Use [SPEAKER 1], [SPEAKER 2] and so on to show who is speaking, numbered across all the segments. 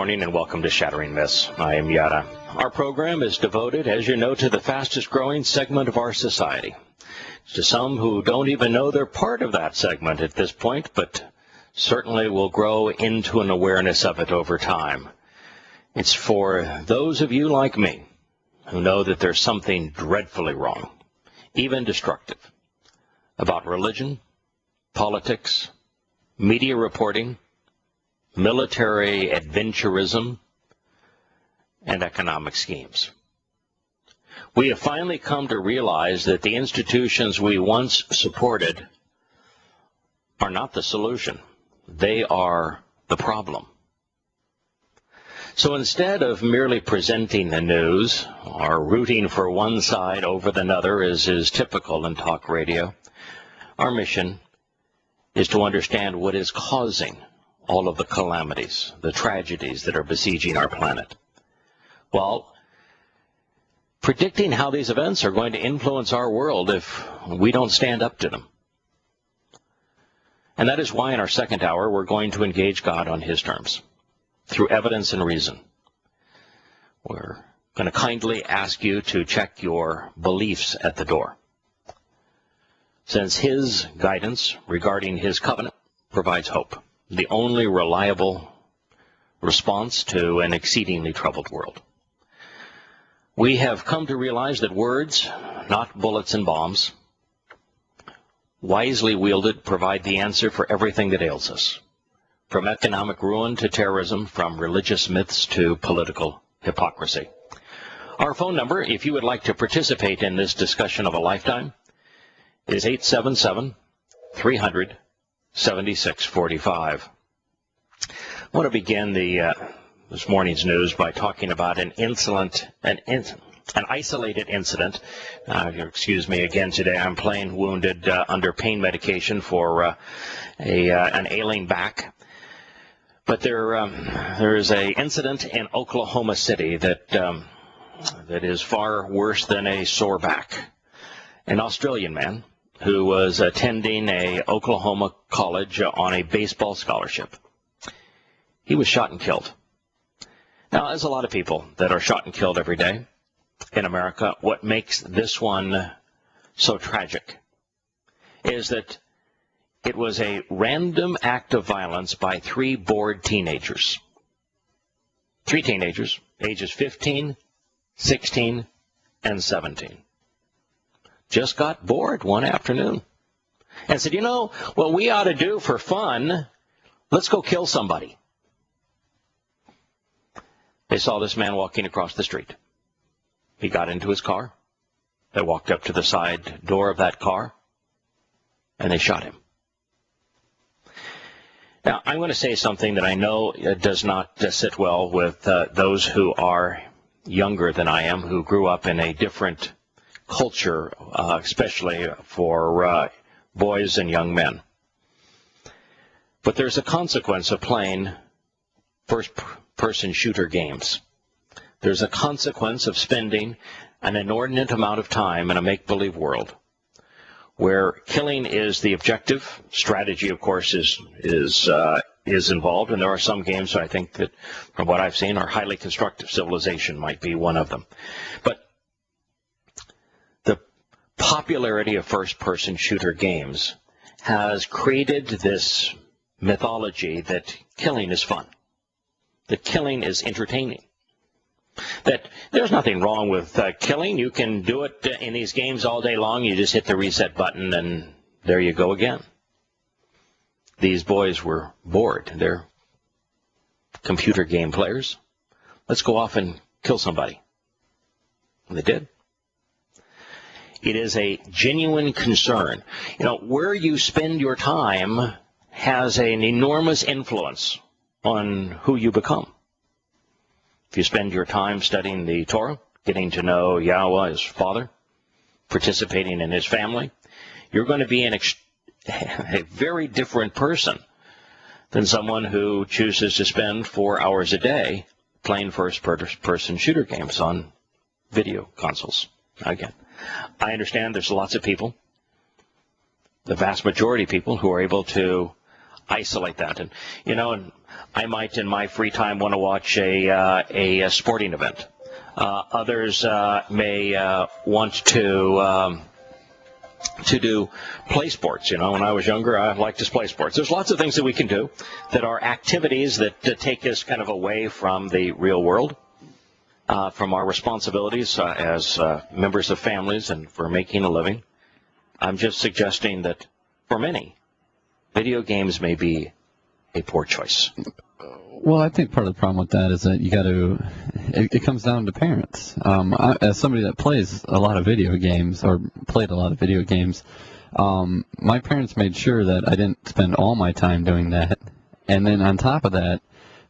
[SPEAKER 1] morning and welcome to Shattering Myths. I am Yahowah. Our program is devoted, as you know, to the fastest growing segment of our society. To some who don't even know they're part of that segment at this point, but certainly will grow into an awareness of it over time. It's for those of you like me who know that there's something dreadfully wrong, even destructive, about religion, politics, media reporting, military adventurism, and economic schemes. We have finally come to realize that the institutions we once supported are not the solution. They are the problem. So instead of merely presenting the news or rooting for one side over another, as is typical in talk radio, our mission is to understand what is causing all of the calamities, the tragedies that are besieging our planet. Well, predicting how these events are going to influence our world if we don't stand up to them. And that is why in our second hour we're going to engage God on his terms, through evidence and reason. We're going to kindly ask you to check your beliefs at the door, since his guidance regarding his covenant provides hope, the only reliable response to an exceedingly troubled world. We have come to realize that words, not bullets and bombs, wisely wielded, provide the answer for everything that ails us, from economic ruin to terrorism, from religious myths to political hypocrisy. Our phone number, if you would like to participate in this discussion of a lifetime, is 877-300-7645. I want to begin this morning's news by talking about an isolated incident. Excuse me again today. I'm plain wounded under pain medication for an ailing back. But there is an incident in Oklahoma City that is far worse than a sore back. An Australian man who was attending a Oklahoma college on a baseball scholarship. He was shot and killed. Now, there's a lot of people that are shot and killed every day in America. What makes this one so tragic is that it was a random act of violence by three bored teenagers. Three teenagers, ages 15, 16, and 17. Just got bored one afternoon and said, you know, what we ought to do for fun, let's go kill somebody. They saw this man walking across the street. He got into his car. They walked up to the side door of that car, and they shot him. Now, I'm going to say something that I know does not sit well with those who are younger than I am, who grew up in a different culture, especially for boys and young men. But there's a consequence of playing first-person shooter games. There's a consequence of spending an inordinate amount of time in a make-believe world where killing is the objective. Strategy, of course, is involved, and there are some games I think that, from what I've seen, are highly constructive. Civilization might be one of them. But the popularity of first-person shooter games has created this mythology that killing is fun, that killing is entertaining, that there's nothing wrong with killing. You can do it in these games all day long. You just hit the reset button and there you go again. These boys were bored. They're computer game players. Let's go off and kill somebody. And they did. It is a genuine concern. You know, where you spend your time has an enormous influence on who you become. If you spend your time studying the Torah, getting to know Yahowah, his father, participating in his family, you're going to be a very different person than someone who chooses to spend 4 hours a day playing first-person shooter games on video consoles. Again, I understand there's lots of people, the vast majority of people, who are able to isolate that. And and I might in my free time want to watch a sporting event. Others may want to do play sports. When I was younger, I liked to play sports. There's lots of things that we can do that are activities that take us kind of away from the real world, from our responsibilities as members of families and for making a living. I'm just suggesting that for many, video games may be a poor choice.
[SPEAKER 2] Well, I think part of the problem with that is that you got to. It comes down to parents. As somebody that plays a lot of video games or played a lot of video games, my parents made sure that I didn't spend all my time doing that, and then on top of that,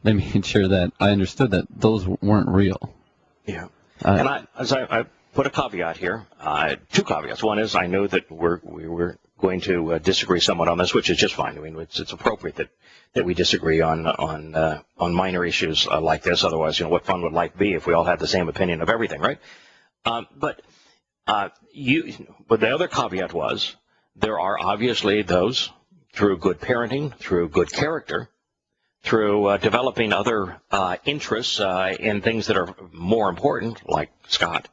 [SPEAKER 2] they made sure that I understood that those weren't real.
[SPEAKER 1] Yeah, and I put a caveat here. Two caveats. One is I know that we were going to disagree somewhat on this, which is just fine. I mean, it's appropriate that we disagree on minor issues like this. Otherwise, what fun would life be if we all had the same opinion of everything, right? But the other caveat was there are obviously those through good parenting, through good character, through developing other interests in things that are more important, like Scott,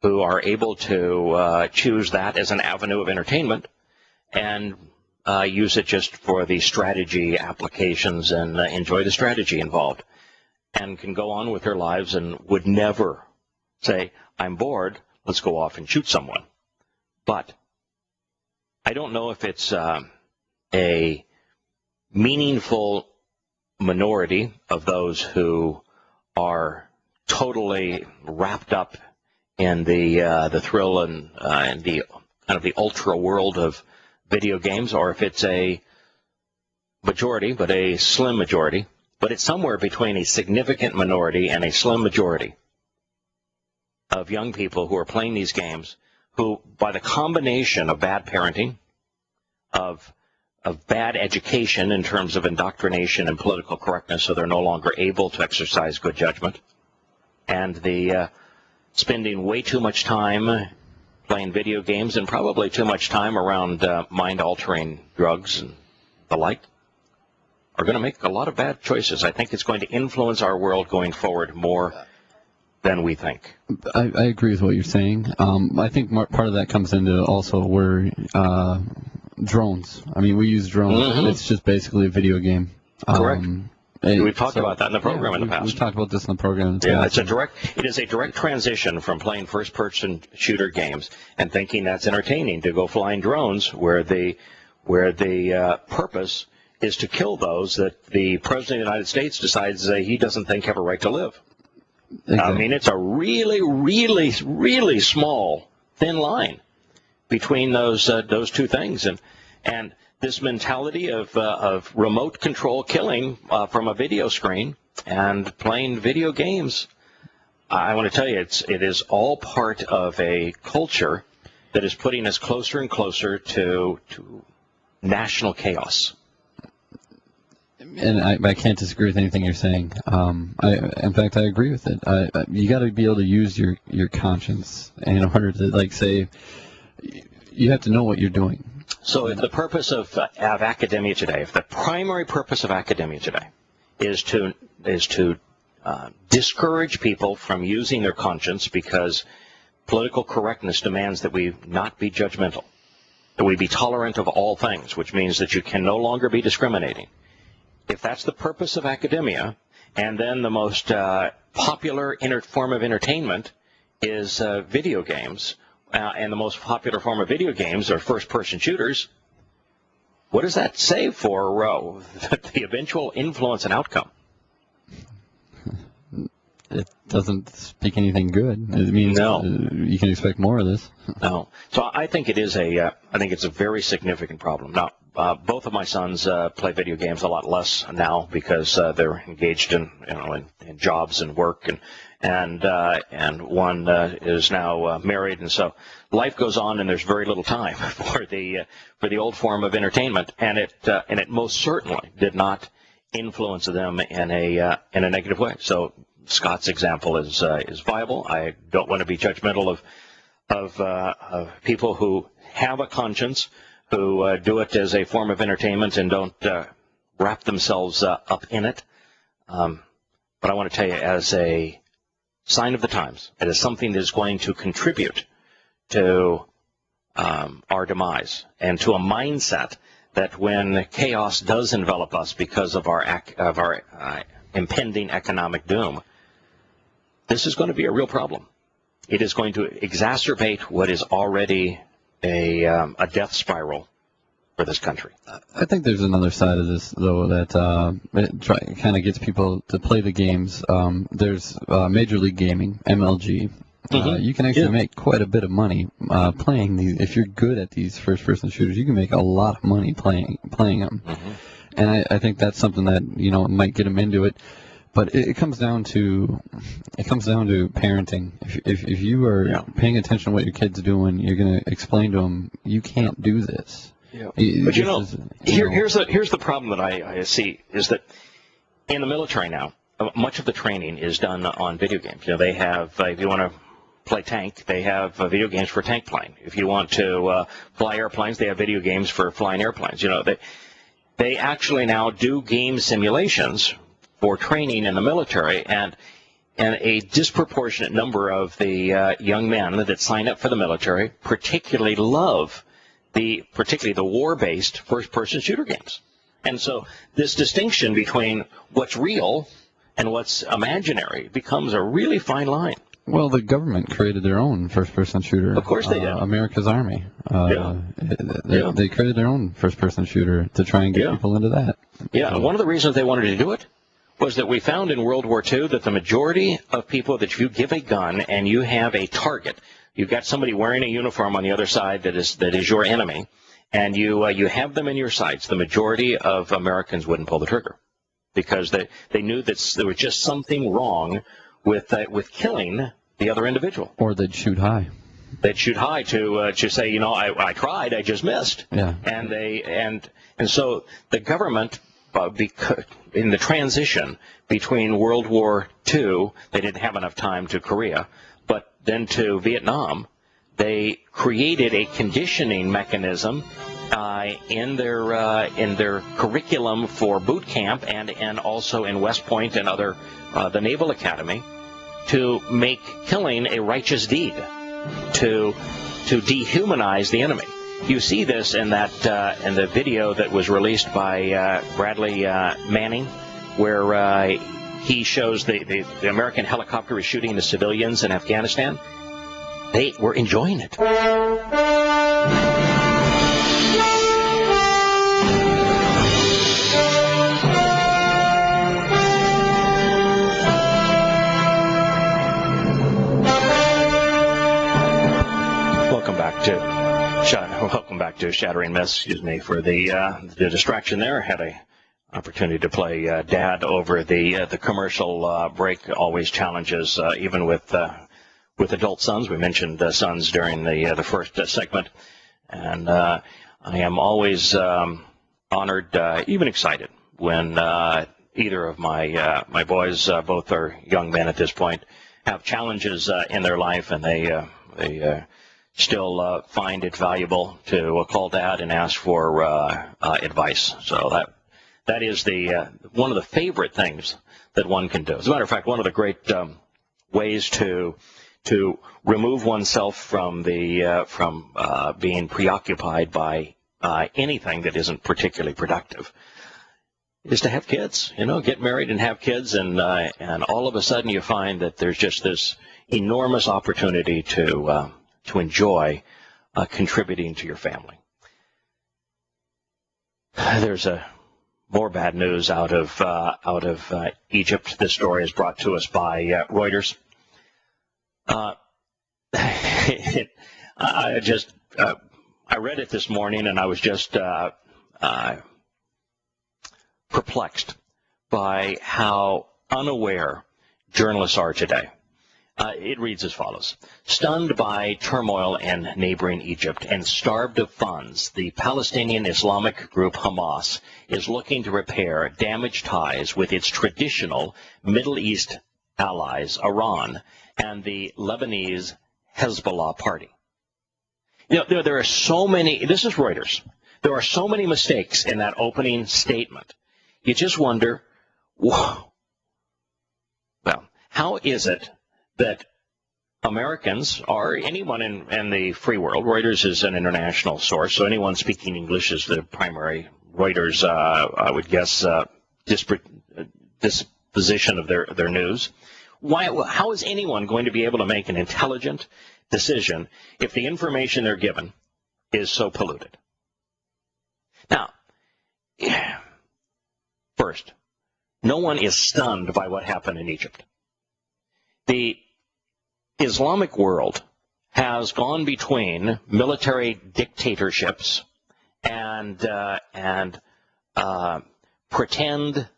[SPEAKER 1] who are able to choose that as an avenue of entertainment and use it just for the strategy applications and enjoy the strategy involved, and can go on with their lives and would never say, I'm bored, let's go off and shoot someone. But I don't know if it's a meaningful minority of those who are totally wrapped up in the thrill and the kind of the ultra world of video games, or if it's a majority, but a slim majority, but it's somewhere between a significant minority and a slim majority of young people who are playing these games who, by the combination of bad parenting, of bad education in terms of indoctrination and political correctness, so they're no longer able to exercise good judgment, and the spending way too much time playing video games and probably too much time around mind-altering drugs and the like, are going to make a lot of bad choices. I think it's going to influence our world going forward more than we think.
[SPEAKER 2] I agree with what you're saying. I think part of that comes into also where drones. I mean, we use drones. Mm-hmm. It's just basically a video game.
[SPEAKER 1] Correct. We've talked about that in the program in the past.
[SPEAKER 2] We've talked about this in the program in the past.
[SPEAKER 1] It is a direct transition from playing first-person shooter games and thinking that's entertaining to go flying drones where the purpose is to kill those that the President of the United States decides he doesn't think have a right to live. Exactly. I mean, it's a really, really, really small, thin line between those two things. And this mentality of remote control killing from a video screen and playing video games, I want to tell you, it is all part of a culture that is putting us closer and closer to national chaos.
[SPEAKER 2] And I can't disagree with anything you're saying. In fact, I agree with it. You got to be able to use your conscience in order to, say, you have to know what you're doing.
[SPEAKER 1] So if the purpose of academia today, if the primary purpose of academia today is to discourage people from using their conscience because political correctness demands that we not be judgmental, that we be tolerant of all things, which means that you can no longer be discriminating. If that's the purpose of academia, and then the most popular form of entertainment is video games, and the most popular form of video games are first-person shooters, what does that say for the eventual influence and outcome?
[SPEAKER 2] It doesn't speak anything good. It means you can expect more of this.
[SPEAKER 1] No. So I think it's a very significant problem. Now, both of my sons play video games a lot less now because they're engaged in jobs and work, and one is now married, and so life goes on, and there's very little time for the old form of entertainment, and it most certainly did not influence them in a negative way. So Scott's example is viable. I don't want to be judgmental of people who have a conscience, who do it as a form of entertainment and don't wrap themselves up in it. But I want to tell you, as a sign of the times, it is something that is going to contribute to our demise and to a mindset that when chaos does envelop us because of our impending economic doom, this is going to be a real problem. It is going to exacerbate what is already a death spiral for this country.
[SPEAKER 2] I think there's another side of this, though, that it kind of gets people to play the games. There's Major League Gaming, MLG. You can actually make quite a bit of money playing these. If you're good at these first-person shooters, you can make a lot of money playing them. And I think that's something that might get them into it. But it comes down to parenting. If you are paying attention to what your kid's doing, you're going to explain to them, you can't do this.
[SPEAKER 1] Yeah. But here's the problem that I see is that in the military now, much of the training is done on video games. They have, if you want to play tank, they have video games for tank playing. If you want to fly airplanes, they have video games for flying airplanes. They actually now do game simulations for training in the military, and a disproportionate number of the young men that sign up for the military particularly love particularly the war-based first-person shooter games. And so this distinction between what's real and what's imaginary becomes a really fine line.
[SPEAKER 2] Well, the government created their own first-person shooter.
[SPEAKER 1] Of course they did.
[SPEAKER 2] America's Army. They created their own first-person shooter to try and get people into that.
[SPEAKER 1] Yeah, and one of the reasons they wanted to do it was that we found in World War II that the majority of people that if you give a gun and you have a target, you've got somebody wearing a uniform on the other side that is your enemy, and you have them in your sights, the majority of Americans wouldn't pull the trigger because they knew that there was just something wrong with killing the other individual.
[SPEAKER 2] Or they'd shoot high.
[SPEAKER 1] They'd shoot high to say, I tried, I just missed.
[SPEAKER 2] Yeah.
[SPEAKER 1] And so the government, in the transition between World War II, they didn't have enough time to Korea, but then to Vietnam, they created a conditioning mechanism in their curriculum for boot camp and also in West Point and the Naval Academy to make killing a righteous deed, to dehumanize the enemy. You see this in the video that was released by Bradley Manning, where he shows the American helicopter is shooting the civilians in Afghanistan. They were enjoying it. Welcome back to Shattering Myths. Excuse me for the distraction there. I had an opportunity to play Dad over the commercial break. Always challenges, even with adult sons. We mentioned sons during the first segment, and I am always honored, even excited, when either of my boys, both are young men at this point, have challenges in their life, and they still find it valuable to call Dad and ask for advice. So that is one of the favorite things that one can do. As a matter of fact, one of the great ways to remove oneself from being preoccupied by anything that isn't particularly productive is to have kids. Get married and have kids, and all of a sudden you find that there's just this enormous opportunity to enjoy contributing to your family. There's more bad news out of Egypt. This story is brought to us by Reuters. I read it this morning, and I was just perplexed by how unaware journalists are today. It reads as follows. Stunned by turmoil in neighboring Egypt and starved of funds, the Palestinian Islamic group Hamas is looking to repair damaged ties with its traditional Middle East allies, Iran, and the Lebanese Hezbollah party. There are so many, this is Reuters, There are so many mistakes in that opening statement. You just wonder, whoa. Well, how is it that Americans, or anyone in the free world, Reuters is an international source, so anyone speaking English is the primary Reuters, I would guess, disposition of their news. How is anyone going to be able to make an intelligent decision if the information they're given is so polluted? Now, first, no one is stunned by what happened in Egypt. The Islamic world has gone between military dictatorships and pretend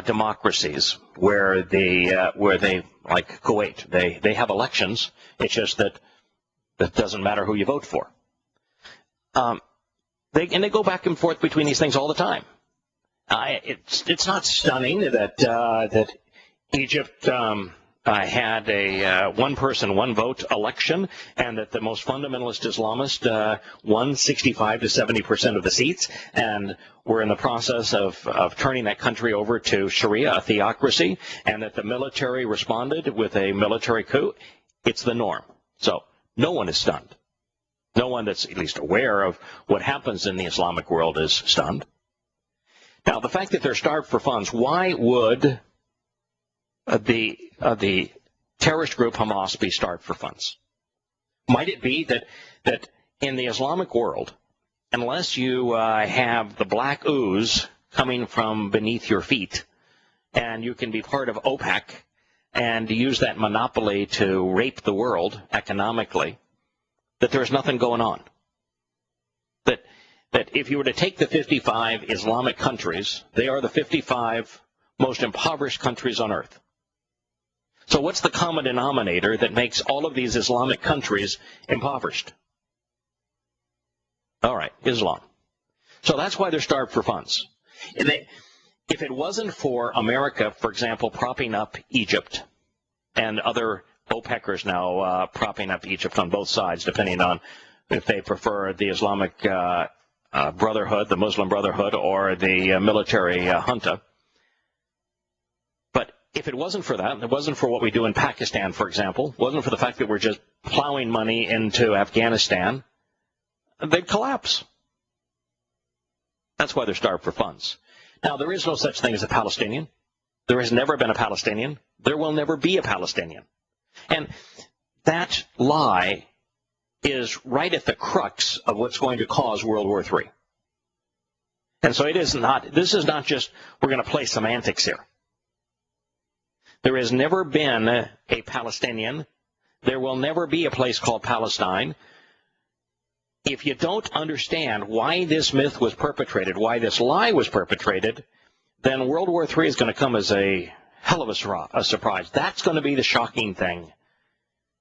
[SPEAKER 1] democracies where they like Kuwait, they have elections. It's just that it doesn't matter who you vote for. They go back and forth between these things all the time. It's not stunning that Egypt had a one-person, one-vote election, and that the most fundamentalist Islamist won 65 to 70% of the seats, and we're in the process of turning that country over to Sharia, a theocracy, and that the military responded with a military coup. It's the norm. So no one is stunned. No one that's at least aware of what happens in the Islamic world is stunned. Now, the fact that they're starved for funds, why would the terrorist group Hamas be starved for funds? Might it be that in the Islamic world, unless you have the black ooze coming from beneath your feet, and you can be part of OPEC and use that monopoly to rape the world economically, that there's nothing going on? That if you were to take the 55 Islamic countries, they are the 55 most impoverished countries on earth. So what's the common denominator that makes all of these Islamic countries impoverished? All right, Islam. So that's why they're starved for funds. If it wasn't for America, for example, propping up Egypt, and other OPECers now propping up Egypt on both sides, depending on if they prefer the Islamic Brotherhood, the Muslim Brotherhood, or the military junta. But if it wasn't for that, and it wasn't for what we do in Pakistan, for example, wasn't for the fact that we're just plowing money into Afghanistan, they'd collapse. That's why they're starved for funds. Now, there is no such thing as a Palestinian. There has never been a Palestinian. There will never be a Palestinian. And that lie is right at the crux of what's going to cause World War III. And so this is not just, we're going to play semantics here. There has never been a Palestinian. There will never be a place called Palestine. If you don't understand why this myth was perpetrated, why this lie was perpetrated, then World War III is going to come as a hell of a surprise. That's going to be the shocking thing,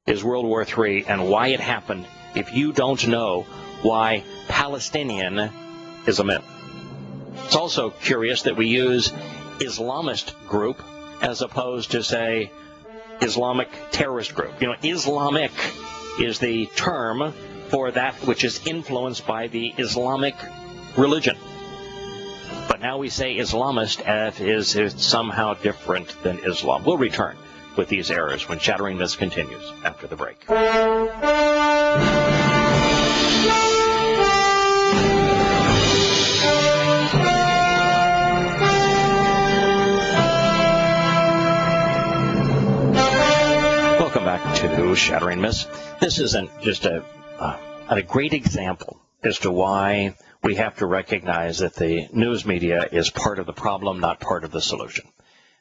[SPEAKER 1] is World War III and why it happened, if you don't know why Palestinian is a myth. It's also curious that we use Islamist group as opposed to, say, Islamic terrorist group. You know, Islamic is the term for that which is influenced by the Islamic religion. But now we say Islamist as is somehow different than Islam. We'll return with these errors when Shattering Myths continues after the break. Welcome back to Shattering Myths. This isn't just a great example as to why we have to recognize that the news media is part of the problem, not part of the solution.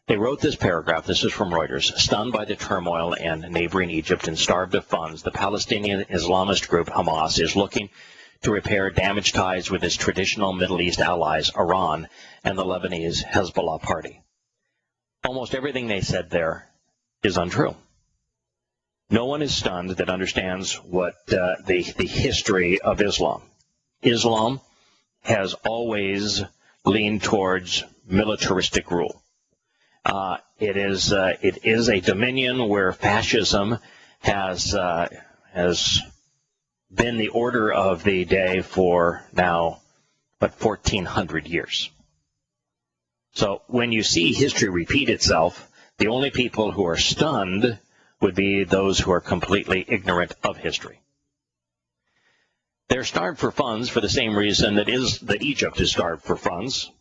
[SPEAKER 1] They wrote this paragraph, this is from Reuters: stunned by the turmoil in neighboring Egypt and starved of funds, the Palestinian Islamist group Hamas is looking to repair damaged ties with its traditional Middle East allies, Iran, and the Lebanese Hezbollah party. Almost everything they said there is untrue. No one is stunned that understands what the history of Islam. Islam has always leaned towards militaristic rule. It is a dominion where fascism has been the order of the day for now, 1,400 years. So when you see history repeat itself, the only people who are stunned would be those who are completely ignorant of history. They're starved for funds for the same reason that Egypt is starved for funds.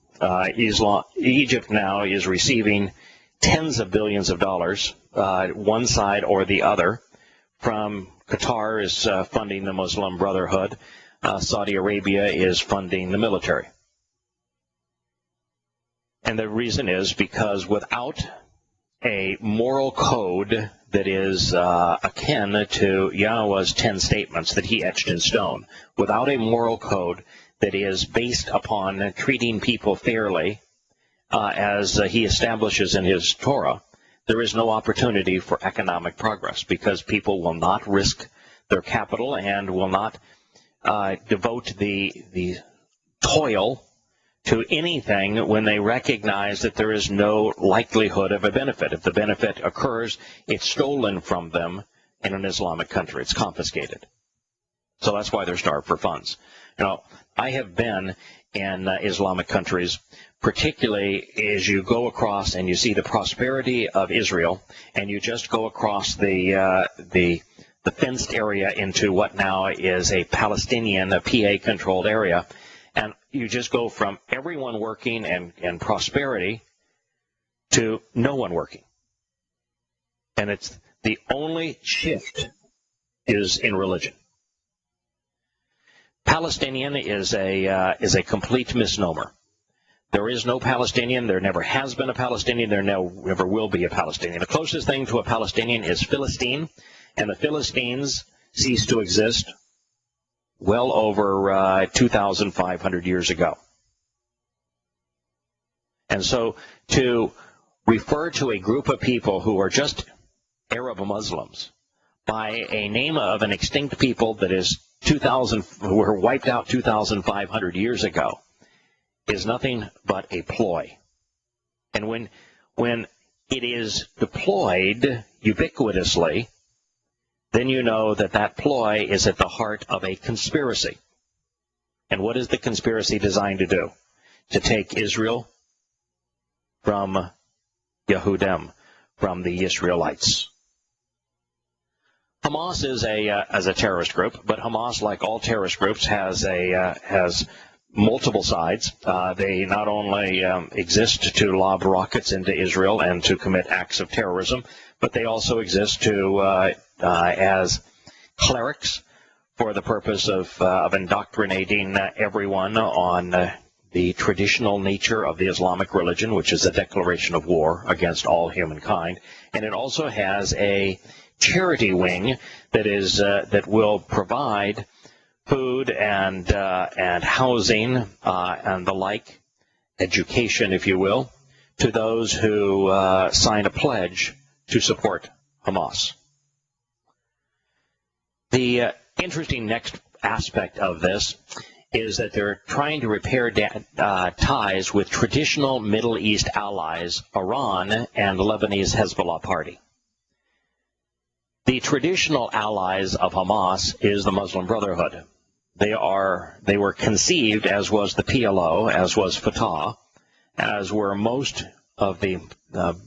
[SPEAKER 1] Egypt now is receiving tens of billions of dollars, one side or the other, from Qatar is funding the Muslim Brotherhood. Saudi Arabia is funding the military. And the reason is because without a moral code that is akin to Yahowah's 10 statements that he etched in stone, without a moral code that is based upon treating people fairly, as he establishes in his Torah, there is no opportunity for economic progress because people will not risk their capital and will not devote the toil to anything when they recognize that there is no likelihood of a benefit. If the benefit occurs, it's stolen from them in an Islamic country. It's confiscated. So that's why they're starved for funds. I have been in Islamic countries, particularly as you go across and you see the prosperity of Israel, and you just go across the fenced area into what now is a Palestinian, a PA-controlled area, and you just go from everyone working and prosperity to no one working. And it's the only shift is in religion. Palestinian is a complete misnomer. There is no Palestinian. There never has been a Palestinian. There never will be a Palestinian. The closest thing to a Palestinian is Philistine, and the Philistines ceased to exist well over 2,500 years ago. And so to refer to a group of people who are just Arab Muslims by a name of an extinct people that is who were wiped out 2,500 years ago is nothing but a ploy. And when it is deployed ubiquitously, then you know that that ploy is at the heart of a conspiracy. And what is the conspiracy designed to do? To take Israel from Yehudim, from the Israelites. Hamas is a terrorist group, but Hamas, like all terrorist groups, has multiple sides. They not only exist to lob rockets into Israel and to commit acts of terrorism, but they also exist to as clerics for the purpose of indoctrinating everyone on the traditional nature of the Islamic religion, which is a declaration of war against all humankind. And it also has a charity wing that will provide food and housing and the like, education, if you will, to those who sign a pledge to support Hamas. The interesting next aspect of this is that they're trying to repair ties with traditional Middle East allies, Iran and the Lebanese Hezbollah party. The traditional allies of Hamas is the Muslim Brotherhood. They were conceived, as was the PLO, as was Fatah, as were most of the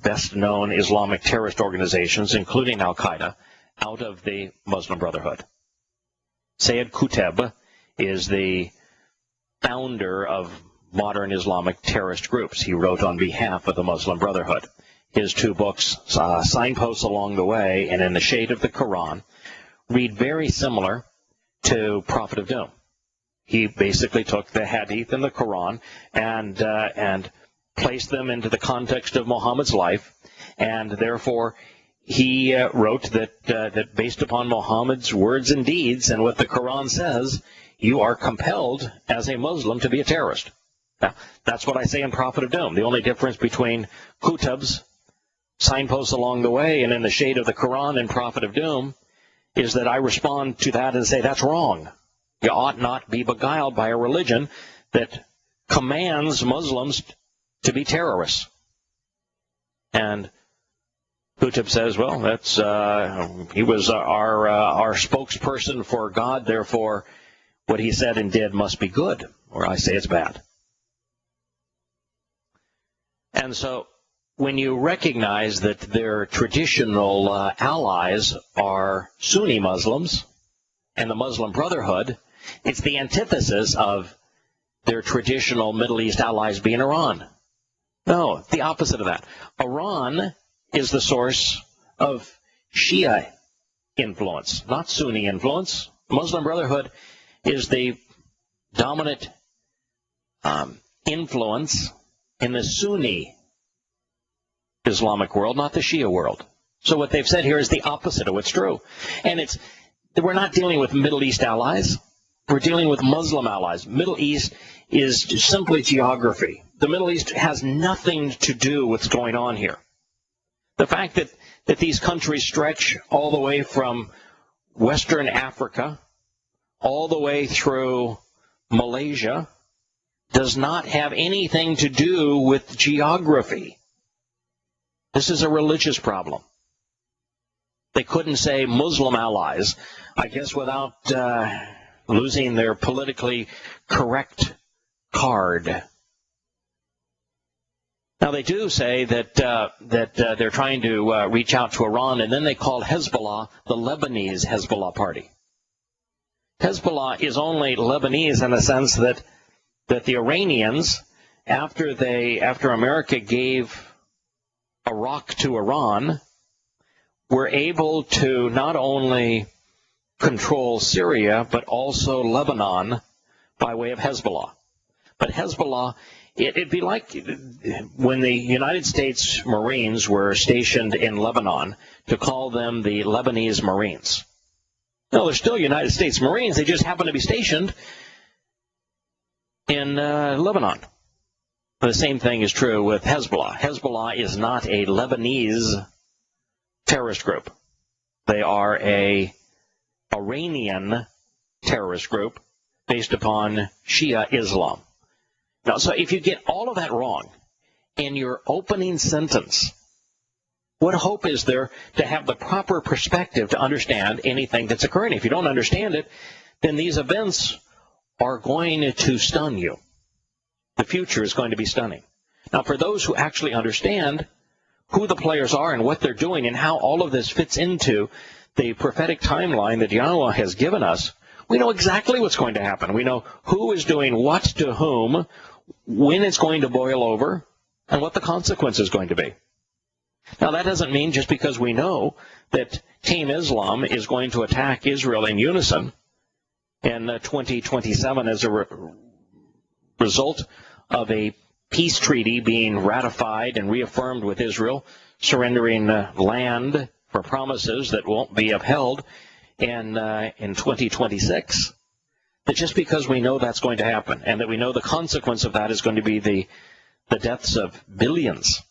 [SPEAKER 1] best-known Islamic terrorist organizations, including Al-Qaeda, out of the Muslim Brotherhood. Sayyid Qutb is the founder of modern Islamic terrorist groups. He wrote on behalf of the Muslim Brotherhood. His two books, Signposts Along the Way and In the Shade of the Quran, read very similar to Prophet of Doom. He basically took the Hadith and the Quran and placed them into the context of Muhammad's life, and therefore he wrote that based upon Muhammad's words and deeds and what the Quran says, you are compelled as a Muslim to be a terrorist. Now, that's what I say in Prophet of Doom. The only difference between Qutb's Signposts Along the Way and In the Shade of the Quran and Prophet of Doom is that I respond to that and say that's wrong. You ought not be beguiled by a religion that commands Muslims to be terrorists. And Qutb says, well, that's he was our spokesperson for God, therefore what he said and did must be good, or I say it's bad. And so when you recognize that their traditional allies are Sunni Muslims and the Muslim Brotherhood, it's the antithesis of their traditional Middle East allies being Iran. No, the opposite of that. Iran is the source of Shia influence, not Sunni influence. Muslim Brotherhood is the dominant influence in the Sunni Islamic world, not the Shia world. So what they've said here is the opposite of what's true. And we're not dealing with Middle East allies. We're dealing with Muslim allies. Middle East is simply geography. The Middle East has nothing to do with what's going on here. The fact that these countries stretch all the way from Western Africa all the way through Malaysia does not have anything to do with geography. This is a religious problem. They couldn't say Muslim allies, I guess, without losing their politically correct card. Now, they do say that they're trying to reach out to Iran, and then they called Hezbollah the Lebanese Hezbollah party. Hezbollah is only Lebanese in the sense that the Iranians, after America gave Iraq to Iran, were able to not only control Syria, but also Lebanon by way of Hezbollah. But Hezbollah, it'd be like when the United States Marines were stationed in Lebanon to call them the Lebanese Marines. No, they're still United States Marines. They just happen to be stationed in Lebanon. The same thing is true with Hezbollah. Hezbollah is not a Lebanese terrorist group. They are a Iranian terrorist group based upon Shia Islam. Now, so if you get all of that wrong in your opening sentence, what hope is there to have the proper perspective to understand anything that's occurring? If you don't understand it, then these events are going to stun you. The future is going to be stunning. Now, for those who actually understand who the players are and what they're doing and how all of this fits into the prophetic timeline that Yahowah has given us, we know exactly what's going to happen. We know who is doing what to whom, when it's going to boil over, and what the consequence is going to be. Now, that doesn't mean just because we know that Team Islam is going to attack Israel in unison in 2027 as a result of a peace treaty being ratified and reaffirmed with Israel, surrendering land for promises that won't be upheld in 2026. That just because we know that's going to happen and that we know the consequence of that is going to be the deaths of billions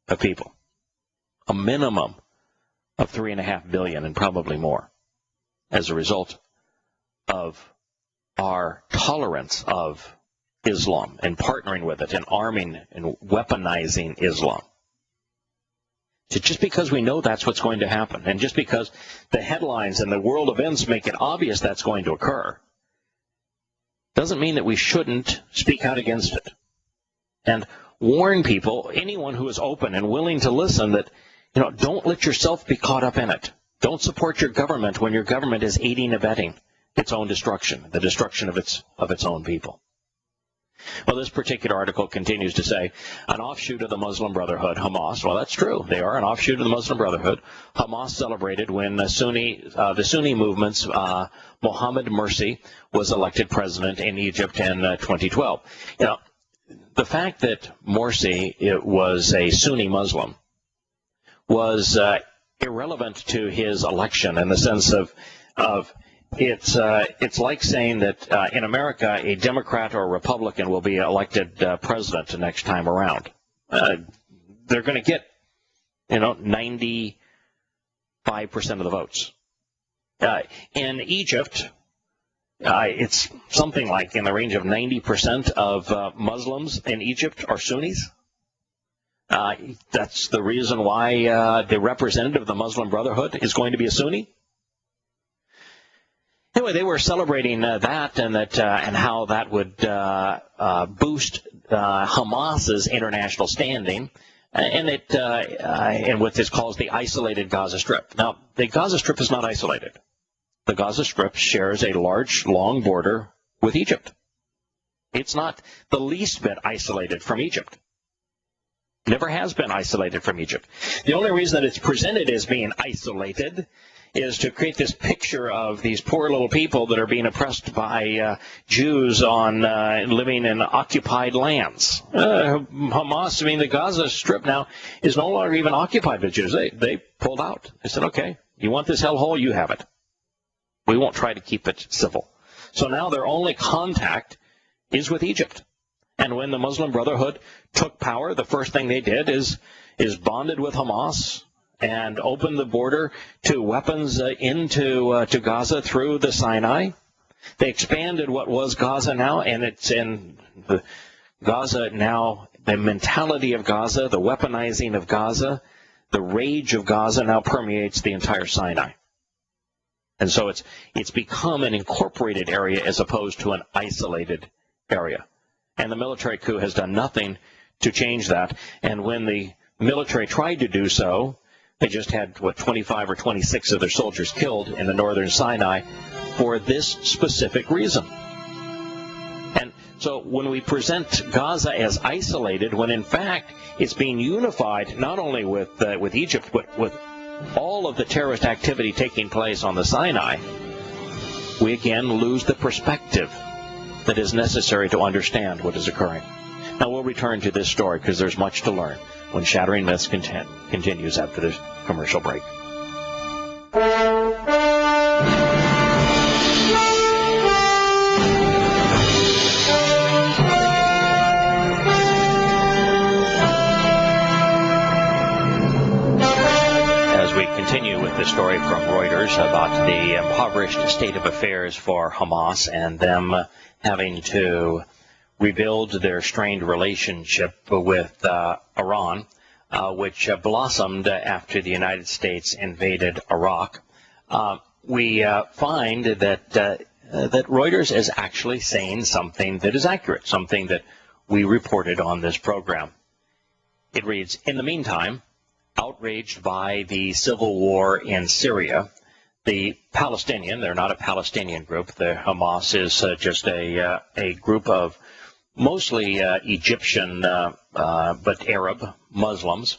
[SPEAKER 1] of people, a minimum of 3.5 billion and probably more as a result of our tolerance of Islam and partnering with it and arming and weaponizing Islam. So just because we know that's what's going to happen and just because the headlines and the world events make it obvious that's going to occur doesn't mean that we shouldn't speak out against it and warn people, anyone who is open and willing to listen, that don't let yourself be caught up in it. Don't support your government when your government is aiding and abetting its own destruction, the destruction of its own people. Well, this particular article continues to say, an offshoot of the Muslim Brotherhood, Hamas. Well, that's true. They are an offshoot of the Muslim Brotherhood. Hamas celebrated when the Sunni movement's Mohammed Morsi was elected president in Egypt in 2012. The fact that Morsi was a Sunni Muslim was irrelevant to his election in the sense of it's like saying that in America a Democrat or a Republican will be elected president the next time around. They're going to get 95% of the votes. In Egypt, it's something like in the range of 90% of Muslims in Egypt are Sunnis. That's the reason why the representative of the Muslim Brotherhood is going to be a Sunni. Anyway, they were celebrating that and how that would boost Hamas's international standing, and what is called the isolated Gaza Strip. Now, the Gaza Strip is not isolated. The Gaza Strip shares a large, long border with Egypt. It's not the least bit isolated from Egypt. Never has been isolated from Egypt. The only reason that it's presented as being isolated is to create this picture of these poor little people that are being oppressed by Jews on living in occupied lands. Hamas, the Gaza Strip now is no longer even occupied by Jews. They pulled out. They said, okay, you want this hellhole, you have it. We won't try to keep it civil. So now their only contact is with Egypt. And when the Muslim Brotherhood took power, the first thing they did is bonded with Hamas and opened the border to weapons into Gaza through the Sinai. They expanded what was Gaza now, and it's in Gaza now. The mentality of Gaza, the weaponizing of Gaza, the rage of Gaza now permeates the entire Sinai. And so it's become an incorporated area as opposed to an isolated area. And the military coup has done nothing to change that. And when the military tried to do so, they just had, 25 or 26 of their soldiers killed in the northern Sinai for this specific reason. And so when we present Gaza as isolated, when in fact it's being unified not only with Egypt, but with all of the terrorist activity taking place on the Sinai, we again lose the perspective that is necessary to understand what is occurring. Now we'll return to this story because there's much to learn when Shattering Myths continues after this commercial break. As we continue with the story from Reuters about the impoverished state of affairs for Hamas and them having to rebuild their strained relationship with Iran, which blossomed after the United States invaded Iraq. We find that Reuters is actually saying something that is accurate, something that we reported on this program. It reads, in the meantime, outraged by the civil war in Syria, the Palestinian, they're not a Palestinian group, the Hamas is just a group of mostly Egyptian but Arab Muslims,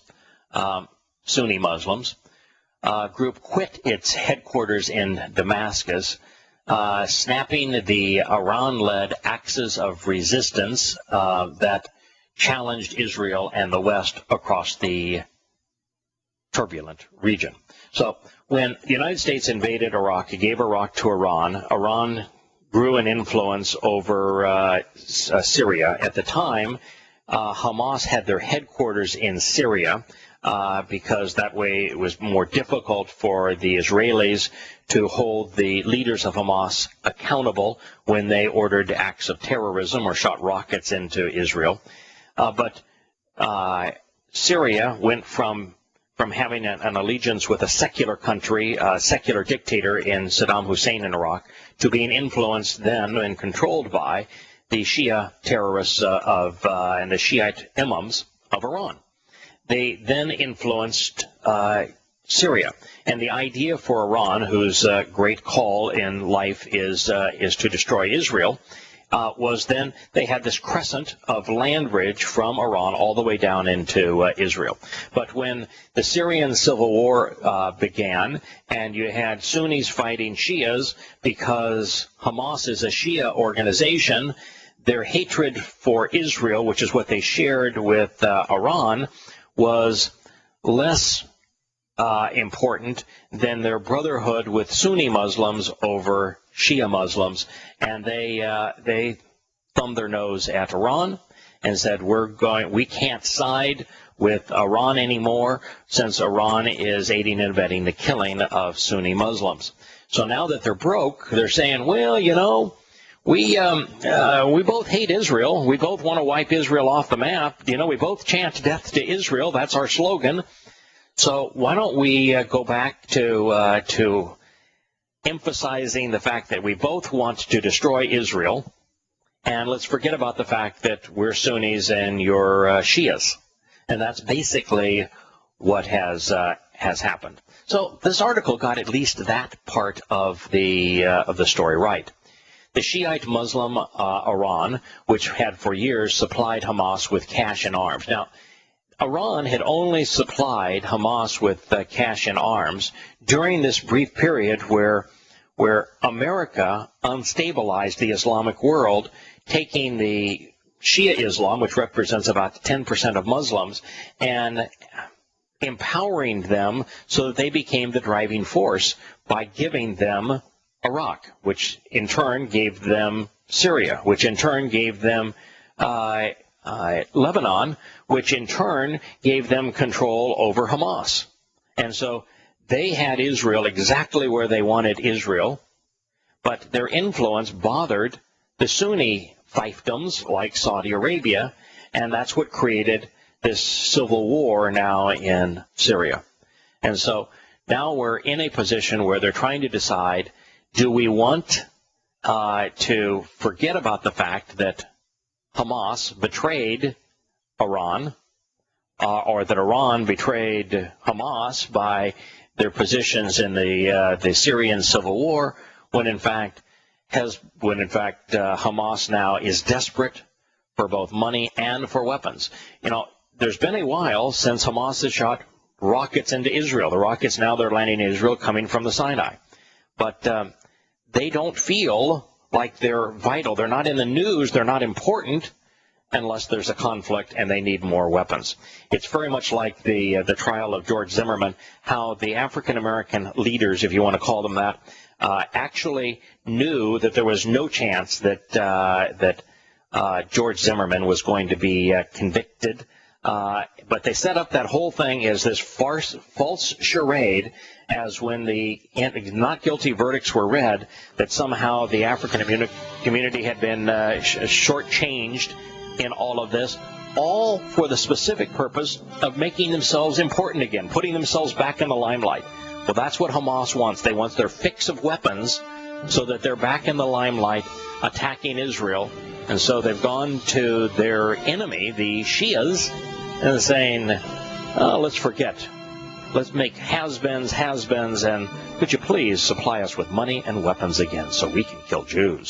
[SPEAKER 1] Sunni Muslims. Group quit its headquarters in Damascus, snapping the Iran-led axis of resistance that challenged Israel and the West across the turbulent region. So when the United States invaded Iraq, it gave Iraq to Iran. Iran grew in influence over Syria. At the time, Hamas had their headquarters in Syria because that way it was more difficult for the Israelis to hold the leaders of Hamas accountable when they ordered acts of terrorism or shot rockets into Israel. But Syria went from having an allegiance with a secular country, a secular dictator in Saddam Hussein in Iraq, to being influenced then and controlled by the Shia terrorists and the Shiite imams of Iran. They then influenced Syria. And the idea for Iran, whose great call in life is to destroy Israel, was then they had this crescent of land bridge from Iran all the way down into Israel. But when the Syrian civil war began and you had Sunnis fighting Shias because Hamas is a Shia organization, their hatred for Israel, which is what they shared with Iran, was less important than their brotherhood with Sunni Muslims over Shia Muslims, and they thumbed their nose at Iran and said, we can't side with Iran anymore since Iran is aiding and abetting the killing of Sunni Muslims. So now that they're broke, they're saying, well, we both hate Israel. We both want to wipe Israel off the map. We both chant death to Israel. That's our slogan. So why don't we go back to emphasizing the fact that we both want to destroy Israel, and let's forget about the fact that we're Sunnis and you're Shias. And that's basically what has happened. So this article got at least that part of the story right. The Shiite Muslim Iran, which had for years supplied Hamas with cash and arms. Now, Iran had only supplied Hamas with cash and arms during this brief period where America unstabilized the Islamic world, taking the Shia Islam, which represents about 10% of Muslims, and empowering them so that they became the driving force by giving them Iraq, which in turn gave them Syria, which in turn gave them Lebanon, which in turn gave them control over Hamas. And so they had Israel exactly where they wanted Israel, but their influence bothered the Sunni fiefdoms like Saudi Arabia, and that's what created this civil war now in Syria. And so now we're in a position where they're trying to decide, do we want to forget about the fact that Hamas betrayed Iran, or that Iran betrayed Hamas by their positions in the Syrian civil war, when in fact Hamas now is desperate for both money and for weapons. There's been a while since Hamas has shot rockets into Israel. The rockets now they're landing in Israel coming from the Sinai, but they don't feel like they're vital. They're not in the news. They're not important unless there's a conflict and they need more weapons. It's very much like the trial of George Zimmerman, how the African-American leaders, if you want to call them that, actually knew that there was no chance that George Zimmerman was going to be convicted. But they set up that whole thing as this false charade, as when the not guilty verdicts were read, that somehow the African community had been shortchanged in all of this, all for the specific purpose of making themselves important again, putting themselves back in the limelight. Well, that's what Hamas wants. They want their fix of weapons so that they're back in the limelight attacking Israel. And so they've gone to their enemy, the Shias, and saying, let's forget. Let's make has-beens, and could you please supply us with money and weapons again so we can kill Jews?